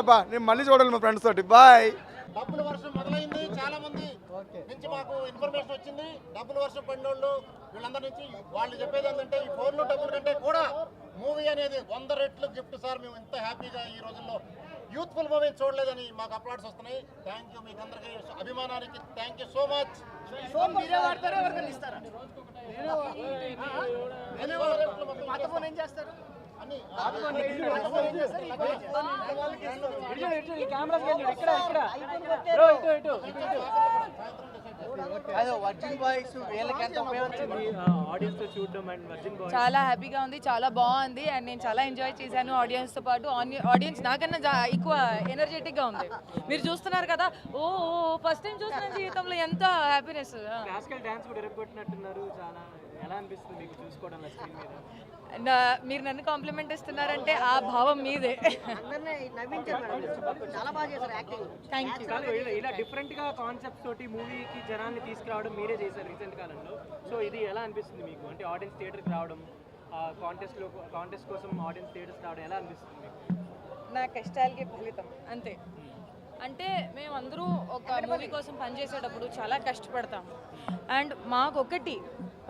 అబ్బా నేను మళ్ళీ చూడాలి మా ఫ్రెండ్స్ తోటి. బాయ్. డబ్బుల వర్షం మొదలైంది. చాలా మంది నుంచి మాకు ఇన్ఫర్మేషన్ వచ్చింది. డబ్బుల వర్షం పడినోళ్ళు వీళ్ళందరి నుంచి వాళ్ళు చెప్పేది ఏంటంటే ఈ ఫోన్లు డబ్బుల కంటే కూడా మూవీ అనేది 100 రెట్లు గిఫ్ట్ సార్. మేము ఇంత హ్యాపీగా ఈ రోజుల్లో యూత్ఫుల్ మూవీ చూడలేదని మాకు అప్లాట్స్ వస్తున్నాయి. థ్యాంక్ యూ మీకు అందరికీ అభిమానానికి థ్యాంక్ యూ సో మచ్. చాలా హ్యాపీగా ఉంది, చాలా బాగుంది అండ్ నేను చాలా ఎంజాయ్ చేశాను ఆడియన్స్ తో పాటు. ఆడియన్స్ నాకన్నా ఎక్కువ ఎనర్జెటిక్ గా ఉంది. మీరు చూస్తున్నారు కదా, ఓ ఫస్ట్ టైం చూస్తున్న జీవితంలో ఎంత హ్యాపీనెస్. మీరు నన్ను కాంప్లిమెంట్ ఇస్తున్నారంటే ఆ భావం మీదే. ఇలా డిఫరెంట్ గా కాన్సెప్ట్స్ తోటి మూవీకి జనాన్ని తీసుకురావడం మీరే చేశారు రీసెంట్ కాలంలో. సో ఇది ఎలా అనిపిస్తుంది మీకు? అంటే ఆడియన్స్ థియేటర్కి రావడం, కాంటెస్ట్ కోసం ఆడియన్స్ థియేటర్స్ రావడం ఎలా అనిపిస్తుంది మీకు? నా కష్టాలకి ఫలితం అంతే. అంటే మేమందరూ ఒక మూవీ కోసం పనిచేసేటప్పుడు చాలా కష్టపడతాము అండ్ మాకొకటి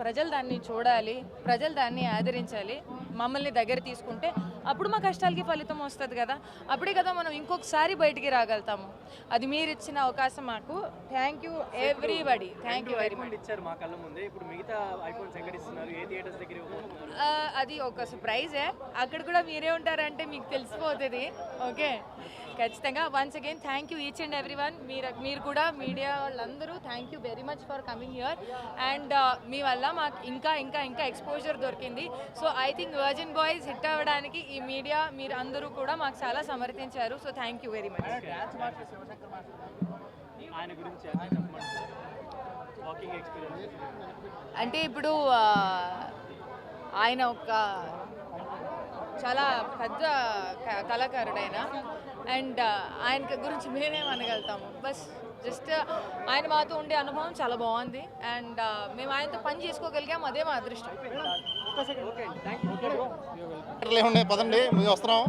ప్రజలు దాన్ని చూడాలి, ప్రజలు దాన్ని ఆదరించాలి, మమ్మల్ని దగ్గర తీసుకుంటే అప్పుడు మా కష్టాలకి ఫలితం వస్తుంది కదా. అప్పుడే కదా మనం ఇంకొకసారి బయటికి రాగలుగుతాము. అది మీరు ఇచ్చిన అవకాశం మాకు. Thank you everybody. Thank you very much. ఇచ్చారు మా కళ్ళ ముందే. ఇప్పుడు మిగతా ఐఫోన్స్ ఎక్కడ ఇస్తున్నారు? ఏ థియేటర్స్ దగ్గర? అది ఒక సర్ప్రైజే. అక్కడ కూడా మీరే ఉంటారంటే మీకు తెలిసిపోతుంది. ఓకే, ఖచ్చితంగా. Once again thank you each and every one. మీరు కూడా మీడియా వాళ్ళందరూ thank you very much for coming here and మీ వల్ల మాకు ఇంకా ఇంకా ఇంకా ఎక్స్పోజర్ దొరికింది. So I think Virgin Boys hit అవ్వడానికి ఈ మీడియా మీరు అందరూ కూడా మాకు చాలా సమర్థించారు. So thank you very much. అంటే ఇప్పుడు ఆయన ఒక చాలా పెద్ద కళాకారుడైన అండ్ ఆయన గురించి మేమేం అనగలుగుతాము. బస్ జస్ట్ ఆయన మాతో ఉండే అనుభవం చాలా బాగుంది అండ్ మేము ఆయనతో పని చేసుకోగలిగాము. అదే మా అదృష్టం. పదండి, మేము వస్తున్నాం.